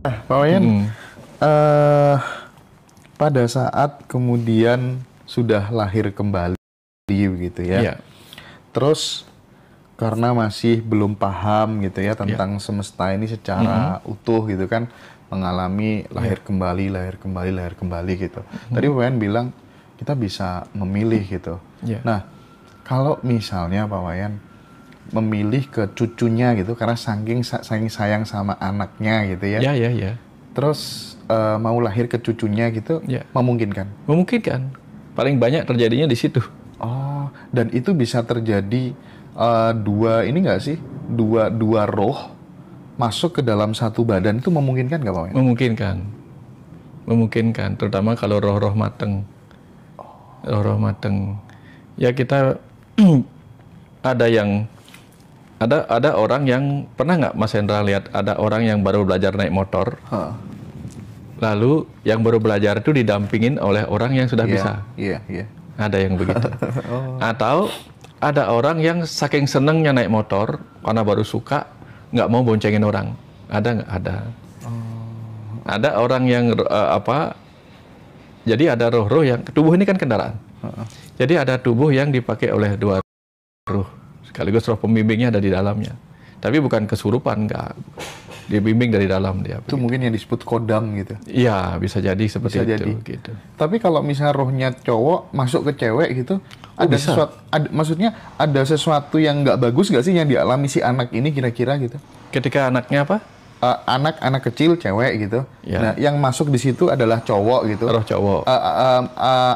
Pak Wayan, Mm. eh, pada saat kemudian sudah lahir kembali begitu ya, Iya, terus karena masih belum paham gitu ya iya. tentang semesta ini Mm-mm. secara utuh gitu kan, mengalami lahir Iya. kembali, lahir kembali, lahir kembali gitu. Tadi Mm. Pak Wayan bilang kita bisa memilih gitu. Iya. Nah, kalau misalnya Pak Wayan memilih ke cucunya gitu karena saking sayang sama anaknya gitu ya, Ya, ya, ya. terus mau lahir ke cucunya gitu, Ya. memungkinkan. Memungkinkan. Paling banyak terjadinya di situ. Oh, dan itu bisa terjadi dua ini nggak sih? Dua roh masuk ke dalam satu badan itu memungkinkan nggak Pak Wayan? Memungkinkan. Memungkinkan. Terutama kalau roh-roh mateng. Roh-roh mateng. Ya kita ada yang ada orang yang pernah nggak Mas Hendra lihat ada orang yang baru belajar naik motor, Heeh. lalu yang baru belajar itu didampingin oleh orang yang sudah Iya, bisa. iya, iya. Ada yang begitu. Atau ada orang yang saking senengnya naik motor karena baru suka nggak mau boncengin orang. Ada nggak? Ada. Ada orang yang jadi ada roh-roh yang tubuh ini kan kendaraan. Jadi ada tubuh yang dipakai oleh dua roh. Sekaligus roh pembimbingnya ada di dalamnya. Tapi bukan kesurupan, enggak. Dibimbing dari dalam dia. Itu mungkin yang disebut kodam gitu. Iya, bisa jadi seperti Bisa itu. jadi. Gitu. Tapi kalau misalnya rohnya cowok masuk ke cewek gitu, ada bisa. sesuatu, maksudnya ada sesuatu yang nggak bagus nggak sih yang dialami si anak ini kira-kira gitu? Ketika anaknya apa? Anak kecil cewek gitu. Ya. Nah, yang masuk di situ adalah cowok gitu. Roh cowok.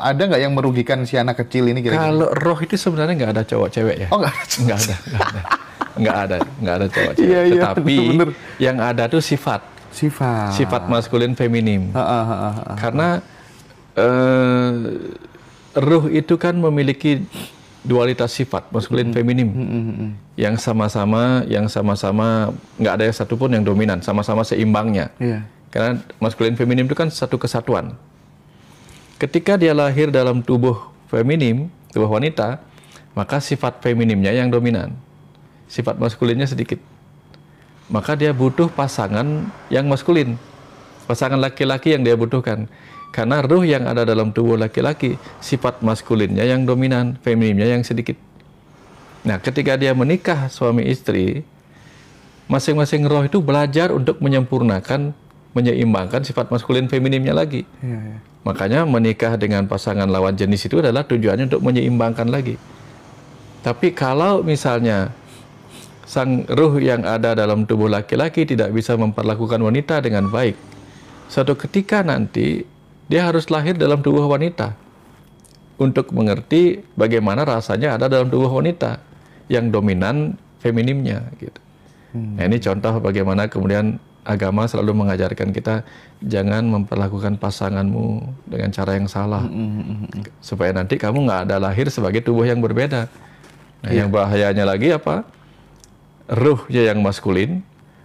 Ada nggak yang merugikan si anak kecil ini kira-kira? Kalau roh itu sebenarnya nggak ada cowok cewek ya. Oh, nggak ada. Nggak ada, nggak ada. Nggak ada cowok cewek. Iya, iya, Tetapi bener. yang ada tuh sifat Sifat. maskulin feminim. Ha. Karena ruh itu kan memiliki dualitas sifat maskulin feminim yang sama-sama nggak ada yang satupun yang dominan, sama-sama seimbangnya. Iya. Karena maskulin feminim itu kan satu kesatuan. Ketika dia lahir dalam tubuh feminim, tubuh wanita, maka sifat feminimnya yang dominan, sifat maskulinnya sedikit. Maka dia butuh pasangan yang maskulin, pasangan laki-laki yang dia butuhkan. Karena ruh yang ada dalam tubuh laki-laki, sifat maskulinnya yang dominan, feminimnya yang sedikit. Nah, ketika dia menikah suami istri, masing-masing roh itu belajar untuk menyempurnakan, menyeimbangkan sifat maskulin feminimnya lagi. Iya, iya. Makanya menikah dengan pasangan lawan jenis itu adalah tujuannya untuk menyeimbangkan lagi. Tapi kalau misalnya sang ruh yang ada dalam tubuh laki-laki tidak bisa memperlakukan wanita dengan baik, suatu ketika nanti dia harus lahir dalam tubuh wanita untuk mengerti bagaimana rasanya ada dalam tubuh wanita yang dominan feminimnya gitu. Nah, ini contoh bagaimana kemudian agama selalu mengajarkan kita jangan memperlakukan pasanganmu dengan cara yang salah, supaya nanti kamu nggak ada lahir sebagai tubuh yang berbeda. Nah, yang bahayanya lagi apa? Ruhnya yang maskulin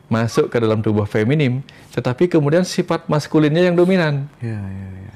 masuk ke dalam tubuh feminim, tetapi kemudian sifat maskulinnya yang dominan. Iya, iya, iya.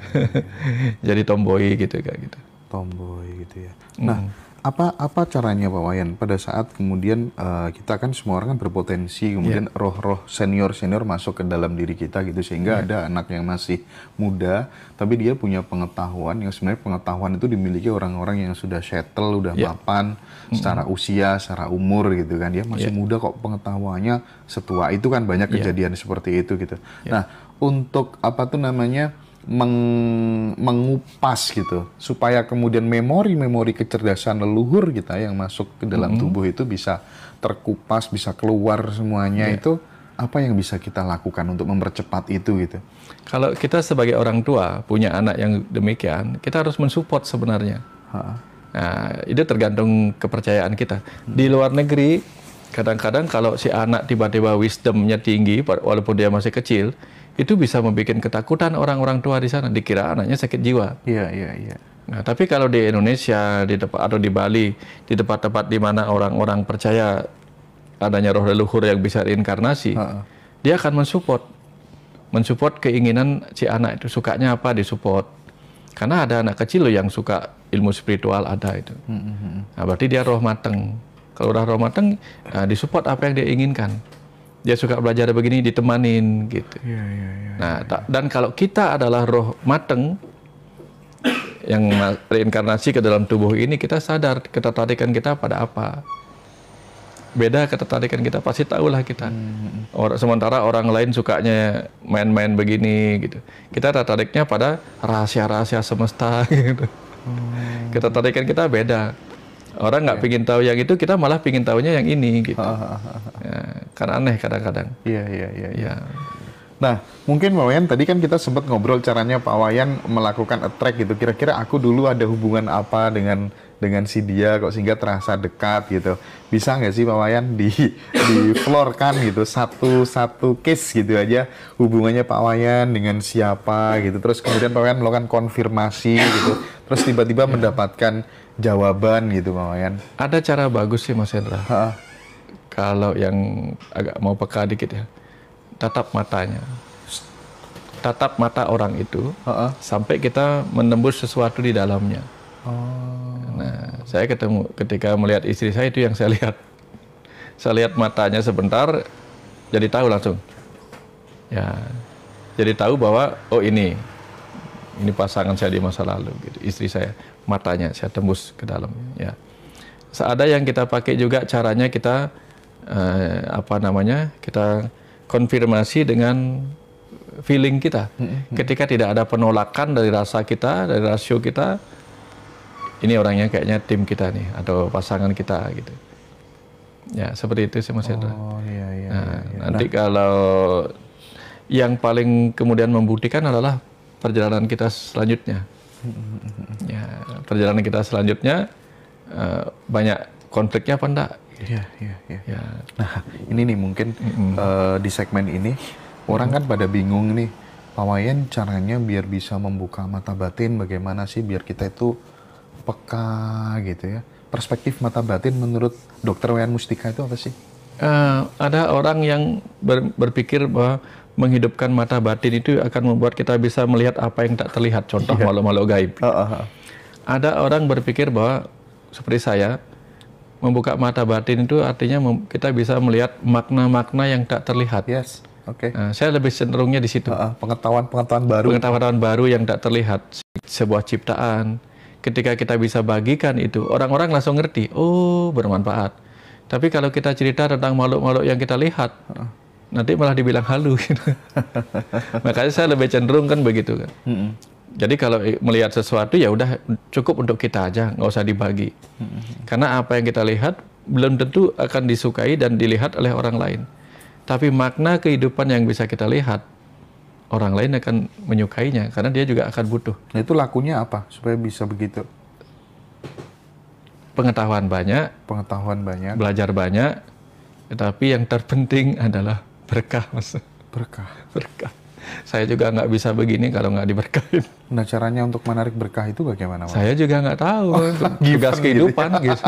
Jadi tomboy gitu kayak gitu. Tomboy gitu ya. Nah, apa caranya Pak Wayan pada saat kemudian kita kan semua orang kan berpotensi kemudian roh-roh senior masuk ke dalam diri kita gitu sehingga ada anak yang masih muda tapi dia punya pengetahuan yang sebenarnya pengetahuan itu dimiliki orang-orang yang sudah settle, udah mapan secara usia, secara umur gitu kan. Dia masih muda kok pengetahuannya setua itu kan banyak kejadian seperti itu gitu. Nah, untuk apa tuh namanya mengupas gitu supaya kemudian memori kecerdasan leluhur kita yang masuk ke dalam tubuh itu bisa terkupas, bisa keluar semuanya. Itu apa yang bisa kita lakukan untuk mempercepat itu gitu? Kalau kita sebagai orang tua punya anak yang demikian, kita harus mensupport sebenarnya. Nah, itu tergantung kepercayaan kita. Di luar negeri kadang-kadang kalau si anak tiba-tiba wisdomnya tinggi walaupun dia masih kecil, itu bisa membuat ketakutan orang-orang tua di sana, dikira anaknya sakit jiwa. Iya, iya, iya. Nah, tapi kalau di Indonesia, di tempat atau di Bali, di tempat-tempat di mana orang-orang percaya adanya roh leluhur yang bisa reinkarnasi, dia akan mensupport keinginan si anak itu, sukanya apa disupport. Karena ada anak kecil loh yang suka ilmu spiritual ada itu. Nah, berarti dia roh mateng. Kalau udah roh mateng, disupport apa yang dia inginkan. Dia suka belajar begini, ditemanin gitu. Nah, dan kalau kita adalah roh mateng yang reinkarnasi ke dalam tubuh ini, kita sadar ketertarikan kita pada apa. Beda ketertarikan kita, pasti tahulah kita. Sementara orang lain sukanya main-main begini gitu. Kita tertariknya pada rahasia-rahasia semesta gitu. Ketertarikan kita beda. Orang nggak pingin tahu yang itu, kita malah pingin tahunya yang ini gitu. Ya, kan aneh kadang-kadang. Iya. Nah, mungkin Pak Wayan, tadi kan kita sempat ngobrol caranya Pak Wayan melakukan attract gitu. Kira-kira aku dulu ada hubungan apa dengan si dia kok sehingga terasa dekat gitu. Bisa nggak sih Pak Wayan di floor-kan gitu, satu case gitu aja hubungannya Pak Wayan dengan siapa gitu. Terus kemudian Pak Wayan melakukan konfirmasi gitu. Terus tiba-tiba mendapatkan jawaban gitu Pak Wayan. Ada cara bagus sih Mas Hendra. Kalau yang agak mau peka dikit ya, tatap matanya. Tatap mata orang itu sampai kita menembus sesuatu di dalamnya. Nah, saya ketika melihat istri saya, itu yang saya lihat. Saya lihat matanya sebentar, jadi tahu langsung. Ya, jadi tahu bahwa oh ini pasangan saya di masa lalu. Gitu. Istri saya, matanya saya tembus ke dalam. Ya, ada yang kita pakai juga caranya kita kita konfirmasi dengan feeling kita. Ketika tidak ada penolakan dari rasa kita, dari rasio kita, ini orangnya kayaknya tim kita nih, atau pasangan kita gitu. Ya, seperti itu sih Mas Hendra. Nanti kalau yang paling kemudian membuktikan adalah perjalanan kita selanjutnya. Ya, perjalanan kita selanjutnya banyak konfliknya apa enggak? Iya. Nah, ini nih mungkin di segmen ini orang kan pada bingung nih, Pak Wayan caranya biar bisa membuka mata batin, bagaimana sih biar kita itu peka gitu ya. Perspektif mata batin menurut Dr. Wayan Mustika itu apa sih? Ada orang yang berpikir bahwa menghidupkan mata batin itu akan membuat kita bisa melihat apa yang tak terlihat, contoh makhluk-makhluk gaib. Ada orang berpikir bahwa seperti saya, membuka mata batin itu artinya kita bisa melihat makna-makna yang tak terlihat. Yes, oke. Saya lebih cenderungnya di situ. Pengetahuan baru. Pengetahuan baru yang tak terlihat, sebuah ciptaan. Ketika kita bisa bagikan itu, orang-orang langsung ngerti. Oh, bermanfaat. Tapi kalau kita cerita tentang makhluk-makhluk yang kita lihat, nanti malah dibilang halu. Gitu. Makanya saya lebih cenderung kan begitu kan. Jadi kalau melihat sesuatu ya udah cukup untuk kita aja, nggak usah dibagi. Karena apa yang kita lihat belum tentu akan disukai dan dilihat oleh orang lain. Tapi makna kehidupan yang bisa kita lihat, orang lain akan menyukainya karena dia juga akan butuh. Nah, itu lakunya apa supaya bisa begitu? Pengetahuan banyak, belajar banyak, tetapi yang terpenting adalah berkah, Mas. Berkah. Saya juga nggak bisa begini kalau nggak diberkahin. Nah, caranya untuk menarik berkah itu bagaimana, Mas? Saya juga nggak tahu. Tugas kehidupan gitu.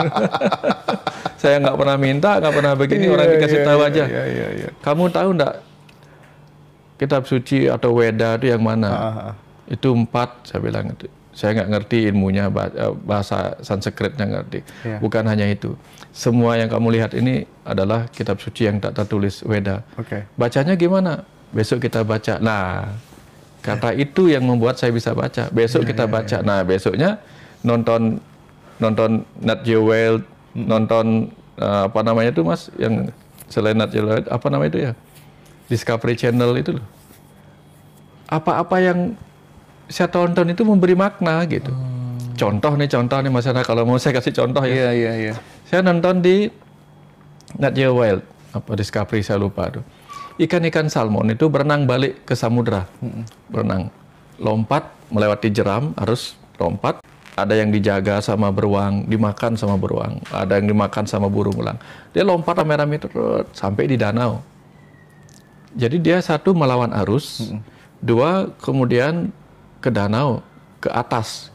Saya nggak pernah minta, nggak pernah begini, orang dikasih tahu aja. Kamu tahu nggak kitab suci atau Weda itu yang mana? Itu 4, saya bilang. Saya nggak ngerti ilmunya, bahasa Sanskritnya ngerti. Bukan hanya itu. Semua yang kamu lihat ini adalah kitab suci yang tak tertulis, Weda. Bacanya gimana? Besok kita baca. Nah, kata itu yang membuat saya bisa baca. Besok kita baca. Nah, besoknya nonton Nat Geo World, nonton apa namanya itu Mas, yang selain Nat Geo World, apa namanya itu ya? Discovery Channel itu loh. Apa-apa yang saya tonton itu memberi makna gitu. Contoh nih Mas Ana, kalau mau saya kasih contoh ya. Iya. Saya nonton di Nat Geo Wild, apa Discovery saya lupa tuh. Ikan-ikan salmon itu berenang balik ke samudra. Berenang. Lompat melewati jeram, harus lompat. Ada yang dijaga sama beruang, dimakan sama beruang. Ada yang dimakan sama burung elang. Dia lompat rame-rame terus sampai di danau. Jadi dia satu melawan arus, dua kemudian ke danau, ke atas.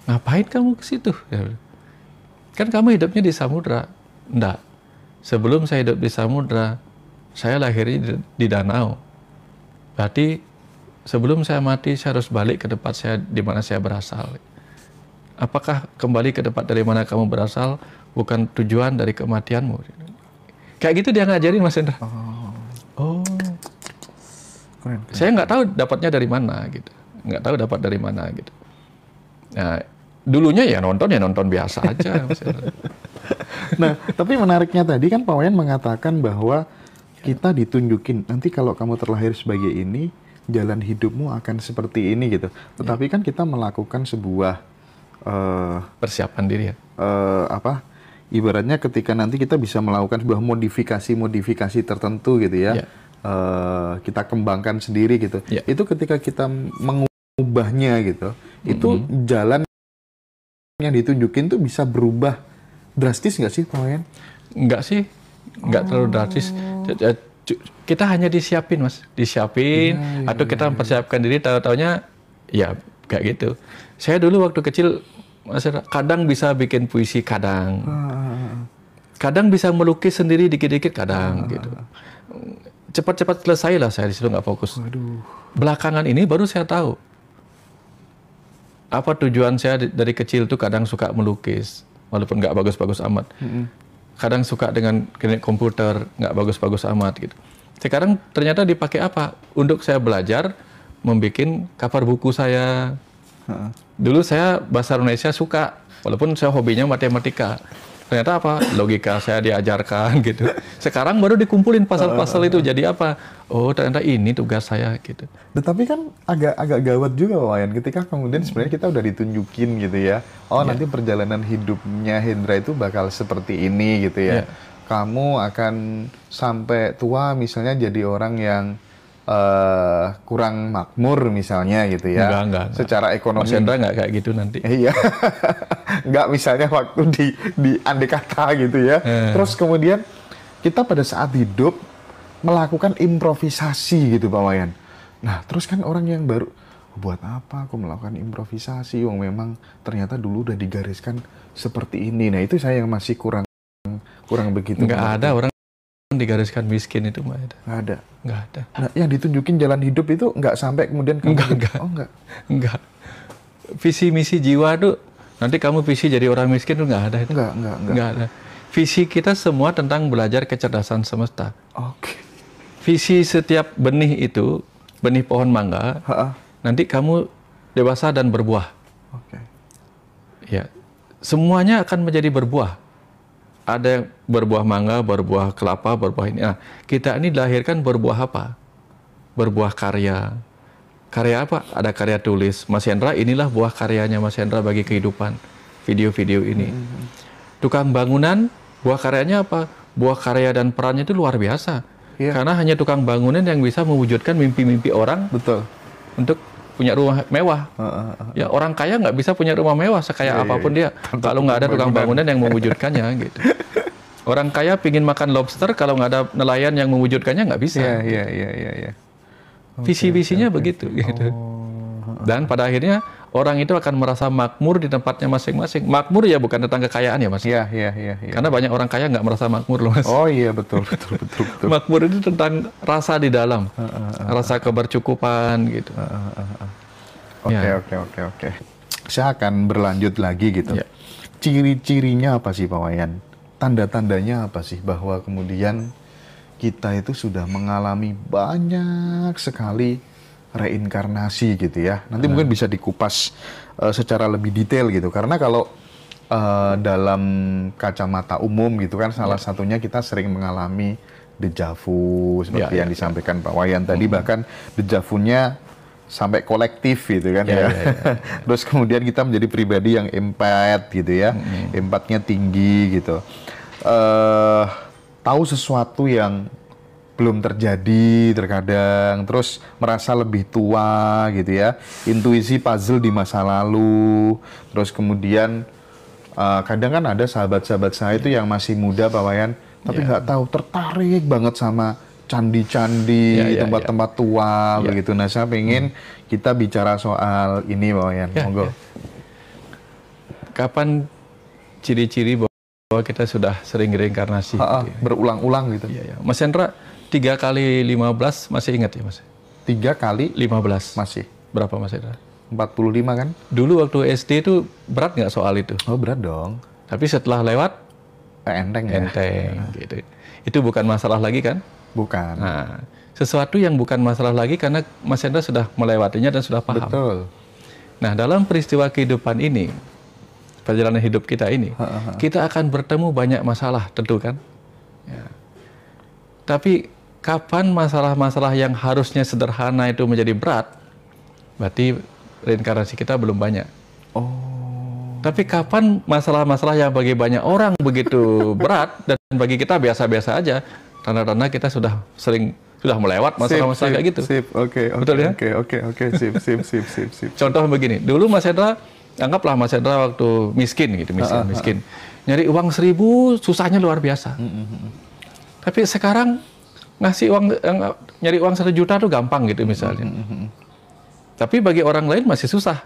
Ngapain kamu ke situ? Kan kamu hidupnya di samudra. Enggak. Sebelum saya hidup di samudra, saya lahirnya di danau. Berarti sebelum saya mati, saya harus balik ke tempat saya di mana saya berasal. Apakah kembali ke tempat dari mana kamu berasal bukan tujuan dari kematianmu? Kayak gitu dia ngajarin, Mas Hendra. Keren. Saya nggak tahu dapatnya dari mana gitu. Nggak tahu dapat dari mana gitu. Nah, dulunya ya nonton biasa aja. Nah, tapi menariknya tadi kan Pak Wayan mengatakan bahwa kita ditunjukin nanti kalau kamu terlahir sebagai ini, jalan hidupmu akan seperti ini gitu. Tetapi kan kita melakukan sebuah persiapan diri ya. Ibaratnya ketika nanti kita bisa melakukan sebuah modifikasi tertentu gitu ya. Kita kembangkan sendiri gitu. Itu ketika kita mengubahnya gitu, itu jalan yang ditunjukin tuh bisa berubah drastis nggak sih Pak Wayan? Nggak sih, nggak terlalu drastis. Kita hanya disiapin Mas, atau kita mempersiapkan diri, tahu-taunya ya kayak gitu. Saya dulu waktu kecil kadang bisa bikin puisi, kadang bisa melukis sendiri dikit-dikit, kadang gitu. Cepat-cepat selesai lah saya di situ, nggak fokus. Belakangan ini baru saya tahu apa tujuan saya dari kecil tuh. Kadang suka melukis, walaupun nggak bagus-bagus amat. Kadang suka dengan komputer, nggak bagus-bagus amat gitu. Sekarang ternyata dipakai apa? Untuk saya belajar membuat cover buku saya. Dulu saya bahasa Indonesia suka, walaupun saya hobinya matematika. Ternyata apa? Logika saya diajarkan gitu. Sekarang baru dikumpulin pasal-pasal itu jadi apa? Oh, ternyata ini tugas saya gitu. Tetapi kan agak gawat juga Pak Wayan ketika kemudian sebenarnya kita udah ditunjukin gitu ya. Oh, nanti perjalanan hidupnya Hendra itu bakal seperti ini gitu ya. Kamu akan sampai tua misalnya jadi orang yang kurang makmur misalnya gitu ya. Enggak. Secara ekonomi. Mas Hendra nggak kayak gitu nanti. Iya. Nggak misalnya waktu di andai kata gitu ya. Terus kemudian kita pada saat hidup melakukan improvisasi gitu Pak Wayan. Nah terus kan orang yang baru, buat apa aku melakukan improvisasi? Wong memang ternyata dulu udah digariskan seperti ini. Nah itu saya yang masih kurang begitu. Nggak ada orang digariskan miskin itu Mbak. Nggak ada. Nah, yang ditunjukin jalan hidup itu nggak sampai kemudian kamu enggak. Visi misi jiwa tuh nanti kamu visi jadi orang miskin tuh nggak ada itu. Nggak ada. Visi kita semua tentang belajar kecerdasan semesta. Oke. Visi setiap benih itu, benih pohon mangga, nanti kamu dewasa dan berbuah. Oke. Ya, semuanya akan menjadi berbuah. Ada yang berbuah mangga, berbuah kelapa, berbuah ini. Nah, kita ini dilahirkan berbuah apa? Berbuah karya. Karya apa? Ada karya tulis. Mas Hendra, inilah buah karyanya Mas Hendra bagi kehidupan. Video-video ini. Tukang bangunan, buah karyanya apa? Buah karya dan perannya itu luar biasa. Karena hanya tukang bangunan yang bisa mewujudkan mimpi-mimpi orang. Betul. Untuk punya rumah mewah. Ya orang kaya nggak bisa punya rumah mewah sekaya apapun dia. Kalau nggak ada tukang bangunan yang mewujudkannya gitu. Orang kaya pingin makan lobster, kalau nggak ada nelayan yang mewujudkannya nggak bisa. Iya. Visi-visinya begitu. Gitu. Dan pada akhirnya orang itu akan merasa makmur di tempatnya masing-masing. Makmur ya bukan tentang kekayaan ya Mas. Iya. Karena banyak orang kaya nggak merasa makmur loh Mas. Oh iya betul. Makmur itu tentang rasa di dalam, rasa kebercukupan gitu. Oke. Saya akan berlanjut lagi gitu. Ciri-cirinya apa sih Pak Wayan? Tanda-tandanya apa sih bahwa kemudian kita itu sudah mengalami banyak sekali reinkarnasi gitu ya. Nanti mungkin bisa dikupas secara lebih detail gitu. Karena kalau dalam kacamata umum gitu kan, salah satunya kita sering mengalami deja vu seperti yang disampaikan Pak Wayan tadi. Bahkan deja vu-nya sampai kolektif gitu kan ya. Terus kemudian kita menjadi pribadi yang empath gitu ya. Empatnya tinggi gitu. Tahu sesuatu yang belum terjadi terkadang, terus merasa lebih tua gitu ya, intuisi puzzle di masa lalu, terus kemudian kadang kan ada sahabat-sahabat saya itu yang masih muda Pak Wayan, tapi nggak tahu tertarik banget sama candi-candi, tempat-tempat tua begitu. Nah saya pengen kita bicara soal ini Pak Wayan, monggo. Kapan ciri-ciri bahwa kita sudah sering reinkarnasi? Berulang-ulang gitu. Mas Hendra 3 kali 15 masih ingat ya Mas? 3 kali 15 masih. Berapa Mas Hendra? 45 kan? Dulu waktu SD itu berat nggak soal itu? Oh berat dong. Tapi setelah lewat enteng ya? Enteng gitu. Itu bukan masalah lagi kan? Bukan. Nah, sesuatu yang bukan masalah lagi karena Mas Hendra sudah melewatinya dan sudah paham. Betul. Nah, dalam peristiwa kehidupan ini, perjalanan hidup kita ini, kita akan bertemu banyak masalah, tentu kan? Ya. Tapi kapan masalah-masalah yang harusnya sederhana itu menjadi berat, berarti reinkarnasi kita belum banyak. Oh. Tapi kapan masalah-masalah yang bagi banyak orang begitu berat dan bagi kita biasa-biasa aja, tanda-tanda kita sudah melewat masalah-masalah kayak gitu. Sip, oke, betul ya? Oke, sip. Contoh begini, dulu Mas Hendra, anggaplah Mas Hendra waktu miskin gitu, miskin. Nyari uang 1.000 susahnya luar biasa. Tapi sekarang nyari uang 1 juta tuh gampang gitu misalnya. Tapi bagi orang lain masih susah.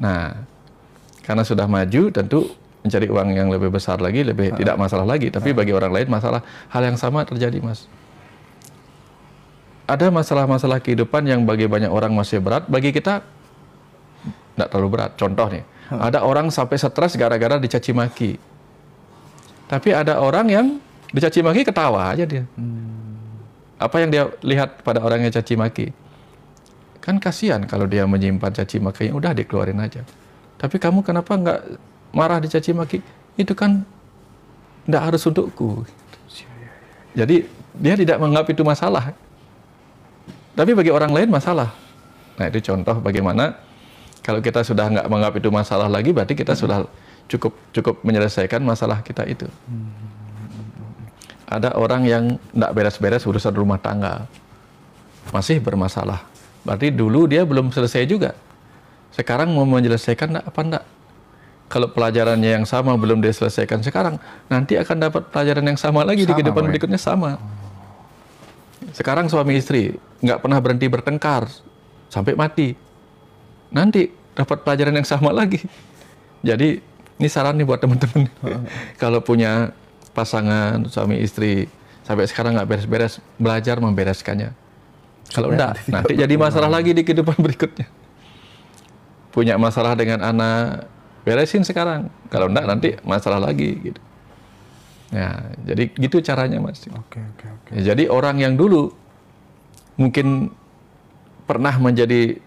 Nah, karena sudah maju tentu mencari uang yang lebih besar lagi tidak masalah lagi. Tapi bagi orang lain masalah. Hal yang sama terjadi, Mas. Ada masalah-masalah kehidupan yang bagi banyak orang masih berat, bagi kita tidak terlalu berat. Contoh nih, ada orang sampai stres gara-gara dicaci maki. Tapi ada orang yang dicaci maki ketawa aja dia. Apa yang dia lihat pada orang yang caci maki? Kan kasihan kalau dia menyimpan caci maki, udah dikeluarin aja. Tapi kamu kenapa nggak marah dicaci maki? Itu kan tidak harus untukku. Jadi dia tidak menganggap itu masalah. Tapi bagi orang lain masalah. Nah, itu contoh bagaimana kalau kita sudah nggak menganggap itu masalah lagi, berarti kita sudah cukup menyelesaikan masalah kita itu. Ada orang yang nggak beres-beres urusan rumah tangga, masih bermasalah. Berarti dulu dia belum selesai juga. Sekarang mau menyelesaikan apa enggak? Kalau pelajarannya yang sama belum diselesaikan sekarang, nanti akan dapat pelajaran yang sama lagi di kehidupan berikutnya sama. Sekarang suami istri nggak pernah berhenti bertengkar sampai mati. Nanti dapat pelajaran yang sama lagi. Jadi ini saran nih buat teman-teman. Kalau punya pasangan suami istri sampai sekarang nggak beres-beres, belajar membereskannya. Kalau enggak, nanti jadi masalah lagi di kehidupan berikutnya. Punya masalah dengan anak, beresin sekarang. Kalau enggak, nanti masalah lagi. Gitu. Nah, jadi gitu caranya, Mas. Oke. Ya, jadi orang yang dulu mungkin pernah menjadi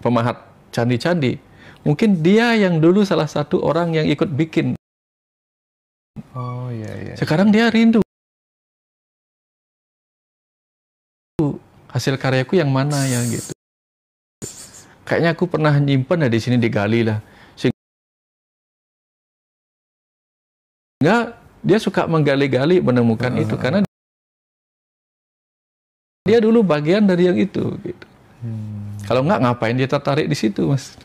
pemahat candi-candi, mungkin dia yang dulu salah satu orang yang ikut bikin. Oh iya. Sekarang dia rindu. Hasil karyaku yang mana ya gitu. Kayaknya aku pernah nyimpen di sini digali lah. Sehingga dia suka menggali-gali menemukan itu karena dia dulu bagian dari yang itu gitu. Kalau enggak ngapain dia tertarik di situ, Mas?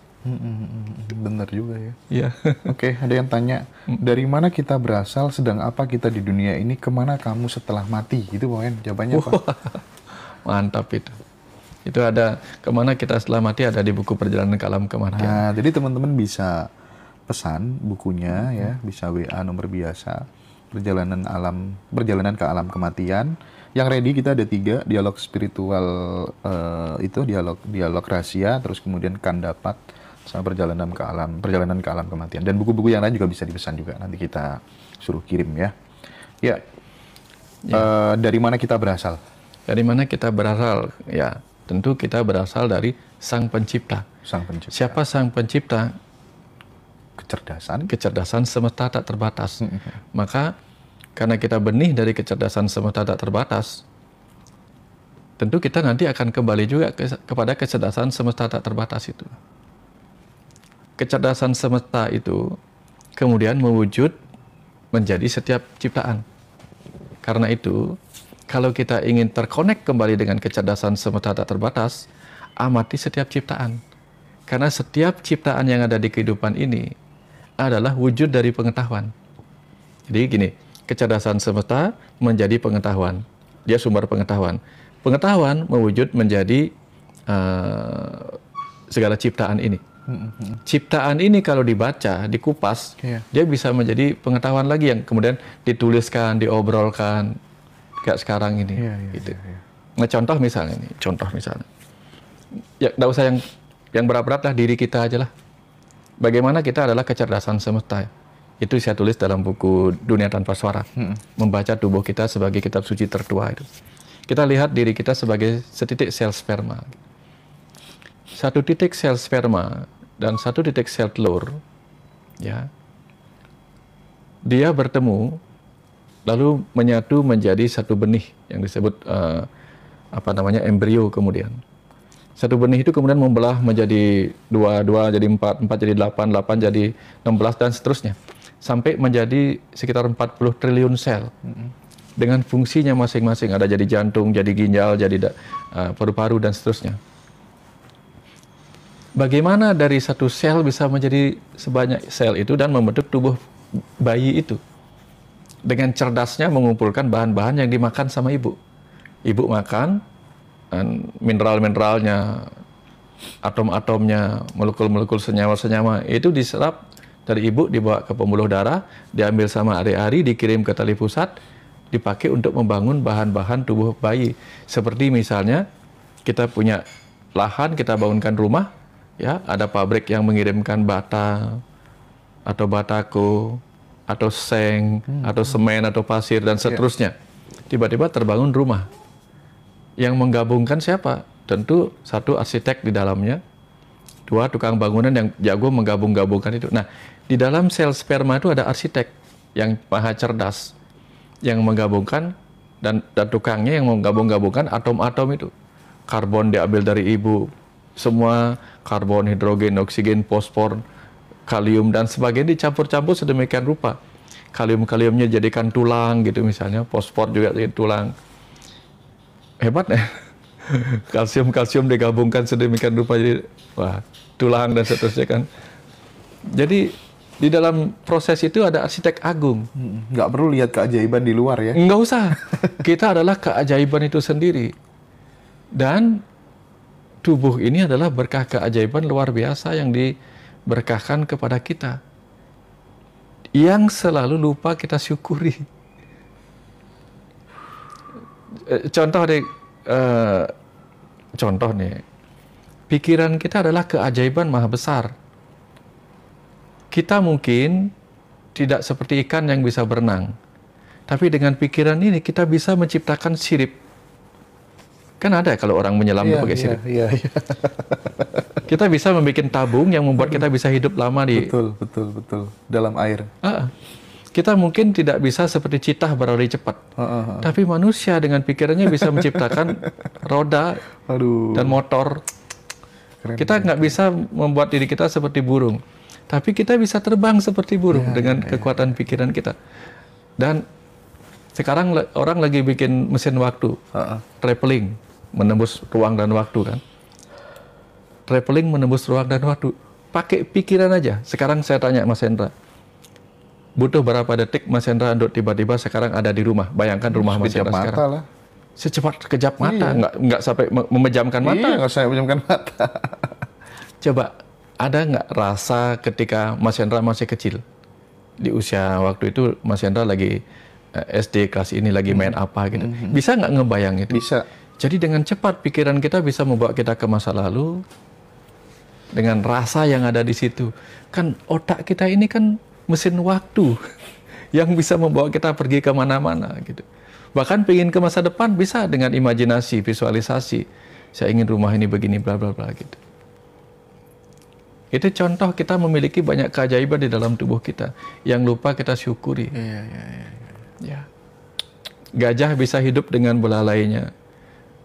Benar juga ya. Iya. Oke, ada yang tanya, dari mana kita berasal, sedang apa kita di dunia ini, kemana kamu setelah mati? Gitu, Wayan. Jawabannya apa? Mantap itu. Itu ada kemana kita setelah mati ada di buku Perjalanan ke Alam Kematian. Nah, jadi teman-teman bisa pesan bukunya ya, bisa WA nomor biasa, perjalanan ke alam kematian. Yang ready kita ada 3, dialog spiritual itu dialog rahasia, terus kemudian kan dapat sama perjalanan ke alam kematian. Dan buku-buku yang lain juga bisa dipesan juga, nanti kita suruh kirim ya. Ya. Dari mana kita berasal? Dari mana kita berasal? Ya, tentu kita berasal dari Sang Pencipta. Sang Pencipta. Siapa Sang Pencipta? Kecerdasan semesta tak terbatas. Maka karena kita benih dari kecerdasan semesta tak terbatas, tentu kita nanti akan kembali juga kepada kecerdasan semesta tak terbatas itu. Kecerdasan semesta itu kemudian mewujud menjadi setiap ciptaan. Karena itu, kalau kita ingin terkonek kembali dengan kecerdasan semesta tak terbatas, amati setiap ciptaan. Karena setiap ciptaan yang ada di kehidupan ini adalah wujud dari pengetahuan. Jadi gini, kecerdasan semesta menjadi pengetahuan. Dia sumber pengetahuan. Pengetahuan mewujud menjadi segala ciptaan ini. Ciptaan ini kalau dibaca, dikupas, dia bisa menjadi pengetahuan lagi yang kemudian dituliskan, diobrolkan, kayak sekarang ini. Gitu. Nah, contoh misalnya. Ya, nggak usah yang berat-berat lah, diri kita aja lah. Bagaimana kita adalah kecerdasan semesta. Itu saya tulis dalam buku Dunia Tanpa Suara. Membaca tubuh kita sebagai kitab suci tertua itu. Kita lihat diri kita sebagai setitik sel sperma. Satu titik sel sperma dan satu titik sel telur, ya, dia bertemu lalu menyatu menjadi satu benih yang disebut embrio kemudian. Satu benih itu kemudian membelah menjadi 2 jadi 4 jadi 8 jadi 16 dan seterusnya. Sampai menjadi sekitar 40 triliun sel. Dengan fungsinya masing-masing. Ada jadi jantung, jadi ginjal, jadi paru-paru dan seterusnya. Bagaimana dari satu sel bisa menjadi sebanyak sel itu dan membentuk tubuh bayi itu? Dengan cerdasnya mengumpulkan bahan-bahan yang dimakan sama ibu. Ibu makan, dan mineral-mineralnya, atom-atomnya, molekul-molekul senyawa-senyawa itu diserap dari ibu, dibawa ke pembuluh darah, diambil sama ari-ari, dikirim ke tali pusat, dipakai untuk membangun bahan-bahan tubuh bayi. Seperti misalnya kita punya lahan, kita bangunkan rumah, ya, ada pabrik yang mengirimkan bata atau batako atau seng atau semen atau pasir dan seterusnya. Tiba-tiba terbangun rumah. Yang menggabungkan siapa? Tentu satu arsitek di dalamnya, 2 tukang bangunan yang jago menggabung-gabungkan itu. Nah, di dalam sel sperma itu ada arsitek yang maha cerdas, yang menggabungkan dan tukangnya yang menggabung-gabungkan atom-atom itu. Karbon diambil dari ibu, semua karbon, hidrogen, oksigen, fosfor, kalium dan sebagainya dicampur-campur sedemikian rupa. Kalium-kaliumnya jadikan tulang gitu misalnya, fosfor juga jadi tulang. Hebat ya. Kalsium-kalsium digabungkan sedemikian rupa jadi tulang dan seterusnya kan. Jadi di dalam proses itu ada arsitek agung. Nggak perlu lihat keajaiban di luar ya. Nggak usah. Kita adalah keajaiban itu sendiri. Dan tubuh ini adalah berkah keajaiban luar biasa yang diberkahkan kepada kita. Yang selalu lupa kita syukuri. Contoh nih, pikiran kita adalah keajaiban maha besar. Kita mungkin tidak seperti ikan yang bisa berenang, tapi dengan pikiran ini kita bisa menciptakan sirip. Kan ada kalau orang menyelam pakai sirip. Iya. Kita bisa membuat tabung yang membuat kita bisa hidup lama di. Betul. Dalam air. Kita mungkin tidak bisa seperti citah berlari cepat, tapi manusia dengan pikirannya bisa menciptakan roda dan motor. Kita nggak bisa membuat diri kita seperti burung, tapi kita bisa terbang seperti burung dengan kekuatan pikiran kita. Dan sekarang orang lagi bikin mesin waktu, traveling, menembus ruang dan waktu kan. Traveling menembus ruang dan waktu, pakai pikiran aja. Sekarang saya tanya Mas Hendra, butuh berapa detik Mas Hendra untuk tiba-tiba sekarang ada di rumah? Bayangkan rumah Mas Hendra sekarang. Lah. Secepat kejap mata, nggak sampai memejamkan mata. Iya, nggak sampai memejamkan mata. Coba, ada nggak rasa ketika Mas Hendra masih kecil? Di usia waktu itu Mas Hendra lagi SD kelas ini lagi main apa gitu. Bisa nggak ngebayang itu? Bisa. Jadi dengan cepat pikiran kita bisa membawa kita ke masa lalu dengan rasa yang ada di situ. Kan otak kita ini kan mesin waktu yang bisa membawa kita pergi kemana-mana gitu. Bahkan pengen ke masa depan bisa dengan imajinasi, visualisasi. Saya ingin rumah ini begini, bla bla bla gitu. Itu contoh kita memiliki banyak keajaiban di dalam tubuh kita yang lupa kita syukuri. Ya. Gajah bisa hidup dengan belalainya.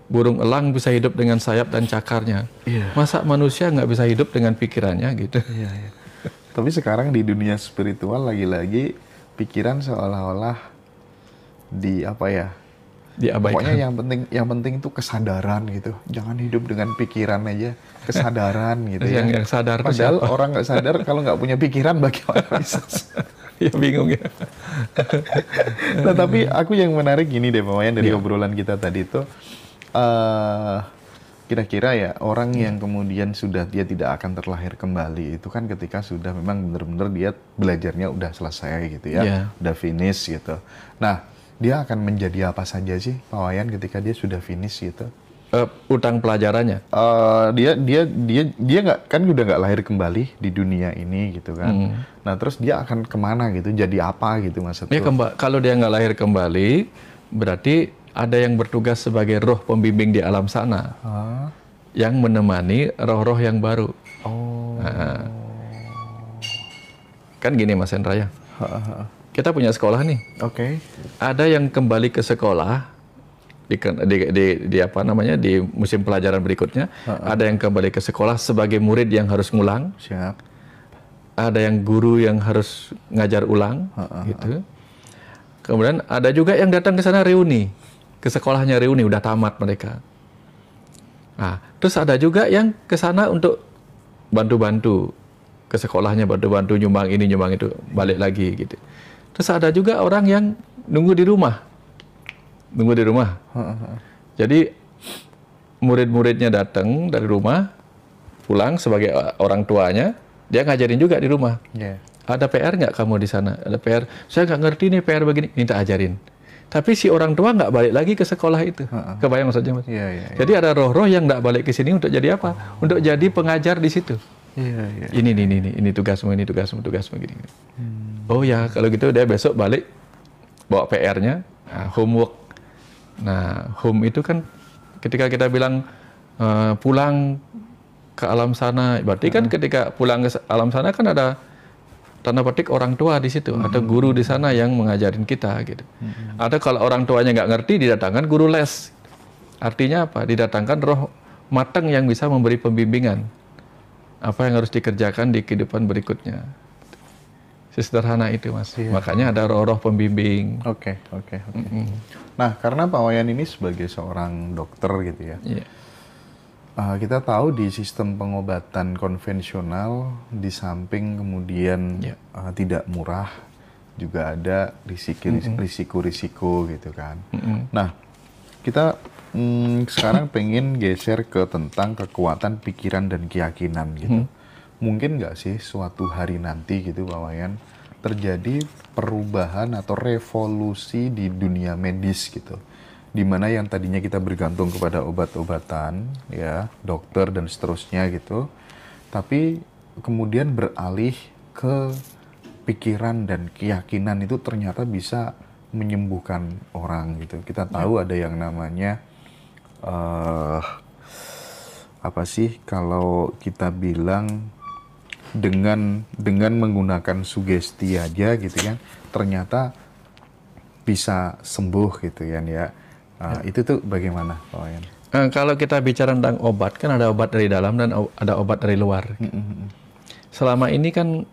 Burung elang bisa hidup dengan sayap dan cakarnya. Masa manusia nggak bisa hidup dengan pikirannya gitu? Tapi sekarang di dunia spiritual lagi-lagi pikiran seolah-olah diabaikan. Pokoknya yang penting itu kesadaran gitu. Jangan hidup dengan pikiran aja, kesadaran gitu ya. Yang sadar Padahal orang nggak sadar kalau nggak punya pikiran bagaimana bisa? Ya bingung ya. Nah tapi aku yang menarik gini deh Pak Wayan dari obrolan kita tadi itu. Kira-kira ya orang yang kemudian sudah dia tidak akan terlahir kembali itu kan ketika sudah memang benar-benar dia belajarnya udah selesai gitu ya, udah finish gitu. Nah dia akan menjadi apa saja sih Pak Wayan ketika dia sudah finish gitu? utang pelajarannya. Dia nggak, kan udah nggak lahir kembali di dunia ini gitu kan. Nah terus dia akan kemana gitu, jadi apa gitu maksudnya? Kalau dia nggak lahir kembali, berarti ada yang bertugas sebagai roh pembimbing di alam sana, yang menemani roh-roh yang baru. Nah, kan gini Mas Hendra ya, kita punya sekolah nih. Oke. Ada yang kembali ke sekolah di apa namanya, di musim pelajaran berikutnya. Ada yang kembali ke sekolah sebagai murid yang harus ngulang. Siap. Ada yang guru yang harus ngajar ulang, gitu. Kemudian ada juga yang datang ke sana reuni, ke sekolahnya reuni, udah tamat mereka. Nah, terus ada juga yang ke sana untuk bantu-bantu, ke sekolahnya bantu-bantu, nyumbang ini nyumbang itu, balik lagi gitu. Terus ada juga orang yang nunggu di rumah. Jadi murid-muridnya datang dari rumah, pulang sebagai orang tuanya, dia ngajarin juga di rumah. Ada PR nggak kamu di sana? Ada PR? Saya nggak ngerti nih PR begini, minta ajarin. Tapi si orang tua nggak balik lagi ke sekolah itu. Kebayang maksudnya, Mas? Jadi ada roh-roh yang nggak balik ke sini untuk jadi apa? Untuk jadi pengajar di situ. Ini tugasmu gini. Oh ya, kalau gitu dia besok balik bawa PR-nya, homework. Nah, home itu kan ketika kita bilang pulang ke alam sana, berarti kan ketika pulang ke alam sana kan ada tanda petik orang tua di situ, ada guru di sana yang mengajarin kita gitu. Ada kalau orang tuanya nggak ngerti, didatangkan guru les. Artinya apa? Didatangkan roh matang yang bisa memberi pembimbingan apa yang harus dikerjakan di kehidupan berikutnya. Sesederhana itu, Mas. Makanya ada roh-roh pembimbing. Oke. Nah, karena Pak Wayan ini sebagai seorang dokter gitu ya, kita tahu di sistem pengobatan konvensional, di samping kemudian tidak murah, juga ada risiko-risiko gitu kan. Nah, kita sekarang pengen geser ke tentang kekuatan pikiran dan keyakinan gitu. Mungkin nggak sih suatu hari nanti gitu Pak Wayan terjadi perubahan atau revolusi di dunia medis gitu, dimana yang tadinya kita bergantung kepada obat-obatan ya, dokter dan seterusnya gitu, tapi kemudian beralih ke pikiran dan keyakinan itu ternyata bisa menyembuhkan orang gitu. Kita tahu ada yang namanya apa sih kalau kita bilang dengan menggunakan sugesti aja gitu ya, ternyata bisa sembuh gitu kan ya. Itu tuh bagaimana Pak Wayan? Kalau kita bicara tentang obat, kan ada obat dari dalam dan ada obat dari luar. Selama ini kan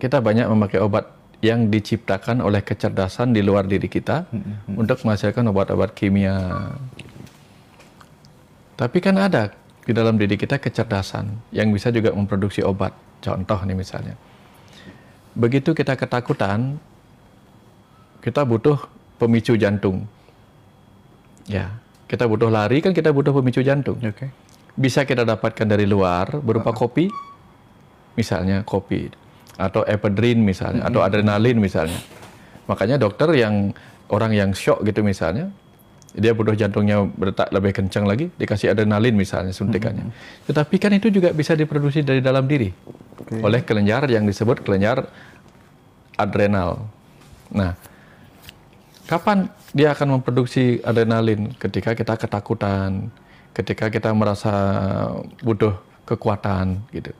kita banyak memakai obat yang diciptakan oleh kecerdasan di luar diri kita untuk menghasilkan obat-obat kimia. Tapi kan ada di dalam diri kita kecerdasan yang bisa juga memproduksi obat. Contoh nih misalnya, begitu kita ketakutan, kita butuh pemicu jantung. Ya, kita butuh lari kan kita butuh pemicu jantung. Bisa kita dapatkan dari luar berupa kopi, misalnya kopi, atau ephedrine misalnya, atau adrenalin misalnya. Makanya dokter orang yang shock gitu misalnya, dia butuh jantungnya berdetak lebih kencang lagi, dikasih adrenalin misalnya suntikannya. Tetapi kan itu juga bisa diproduksi dari dalam diri oleh kelenjar yang disebut kelenjar adrenal. Nah, kapan dia akan memproduksi adrenalin? Ketika kita ketakutan, ketika kita merasa butuh kekuatan gitu.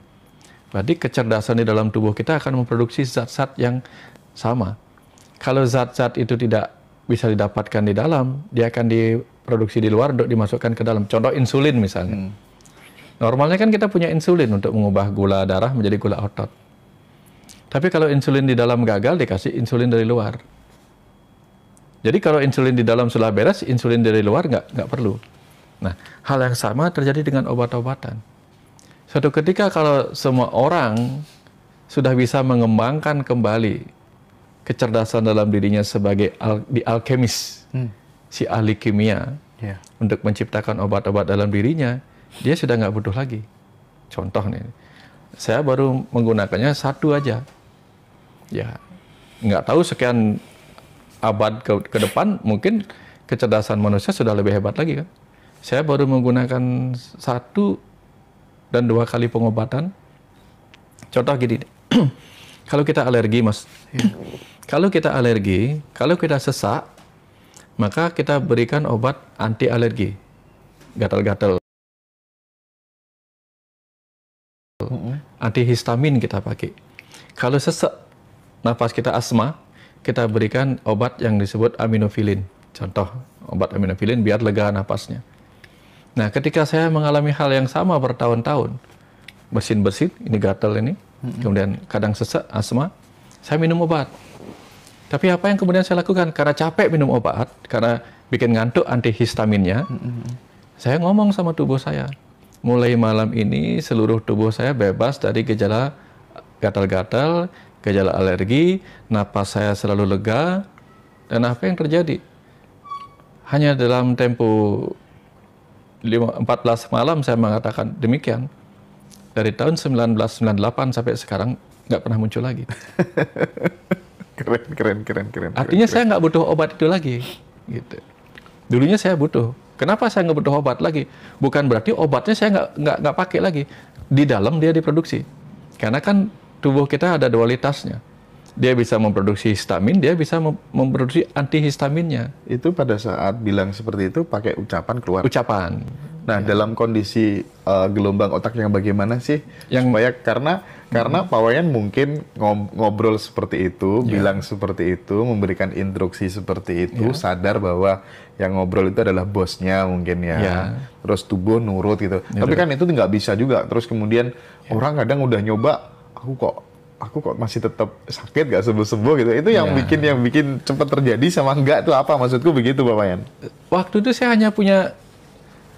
Berarti kecerdasan di dalam tubuh kita akan memproduksi zat-zat yang sama. Kalau zat-zat itu tidak bisa didapatkan di dalam, dia akan diproduksi di luar untuk dimasukkan ke dalam. Contoh insulin misalnya. Normalnya kan kita punya insulin untuk mengubah gula darah menjadi gula otot. Tapi kalau insulin di dalam gagal, dikasih insulin dari luar. Jadi kalau insulin di dalam sudah beres, insulin dari luar nggak perlu. Nah, hal yang sama terjadi dengan obat-obatan. Suatu ketika kalau semua orang sudah bisa mengembangkan kembali kecerdasan dalam dirinya sebagai alkemis, si ahli kimia, untuk menciptakan obat-obat dalam dirinya, dia sudah nggak butuh lagi. Contoh nih, saya baru menggunakannya satu aja. Ya, nggak tahu sekian abad ke depan, mungkin kecerdasan manusia sudah lebih hebat lagi kan. saya baru menggunakan 1 dan 2 kali pengobatan. Contoh gini, kalau kita alergi, Mas, kalau kita alergi, kalau kita sesak, maka kita berikan obat anti alergi, gatal-gatal, antihistamin kita pakai. Kalau sesak, nafas kita asma, kita berikan obat yang disebut aminofilin. Contoh, obat aminofilin biar lega nafasnya. Nah, ketika saya mengalami hal yang sama bertahun-tahun, bersin-bersin, ini gatal ini, kemudian kadang sesak, asma, saya minum obat. Tapi apa yang kemudian saya lakukan? Karena capek minum obat, karena bikin ngantuk antihistaminnya, saya ngomong sama tubuh saya, mulai malam ini seluruh tubuh saya bebas dari gejala gatal-gatal, gejala alergi, napas saya selalu lega, dan apa yang terjadi? Hanya dalam tempo 14 malam saya mengatakan demikian. Dari tahun 1998 sampai sekarang nggak pernah muncul lagi. Keren. Artinya saya nggak butuh obat itu lagi. Gitu. Dulunya saya butuh. Kenapa saya nggak butuh obat lagi? Bukan berarti obatnya saya nggak pakai lagi. Di dalam dia diproduksi. Karena kan tubuh kita ada dualitasnya. Dia bisa memproduksi histamin, dia bisa memproduksi antihistaminnya. Itu pada saat bilang seperti itu pakai ucapan keluar. Ucapan. Nah, dalam kondisi gelombang otak yang bagaimana sih? Supaya karena Pak Wayan mungkin ngobrol seperti itu, bilang seperti itu, memberikan instruksi seperti itu, sadar bahwa yang ngobrol itu adalah bosnya mungkin ya. Terus tubuh nurut gitu. Tapi kan itu nggak bisa juga. Terus kemudian orang kadang udah nyoba, aku kok masih tetap sakit, gak sembuh-sembuh gitu. Itu yang bikin cepat terjadi sama enggak tuh apa? Maksudku begitu, Pak Wayan. Waktu itu saya hanya punya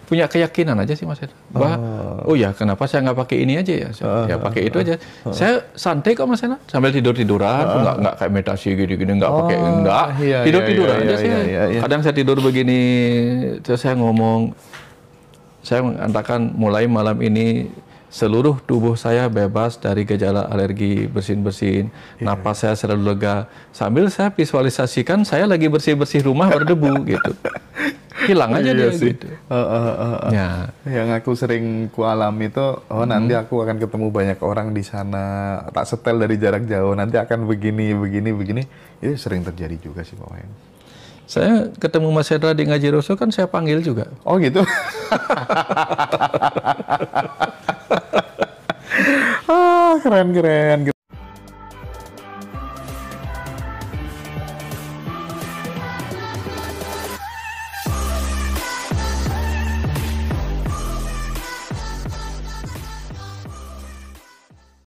keyakinan aja sih, Mas Hendra. Bahwa, oh ya, kenapa saya nggak pakai ini aja ya? Ya pakai itu aja. Saya santai kok, Mas Hendra. Sambil tidur-tiduran, nggak kayak meditasi gini-gini, nggak pakai, enggak. Tidur-tiduran aja sih. Kadang saya tidur begini, terus saya ngomong, saya mengatakan mulai malam ini, seluruh tubuh saya bebas dari gejala alergi, bersin-bersin, napas saya selalu lega. Sambil saya visualisasikan saya lagi bersih-bersih rumah berdebu gitu. Hilang aja dia sih. gitu. Yang aku sering kualami itu, nanti aku akan ketemu banyak orang di sana, tak setel dari jarak jauh, nanti akan begini. Itu sering terjadi juga sih, Pak Wayan. Saya ketemu Mas Hendra di Ngaji Rasul kan saya panggil juga. Oh gitu. Keren.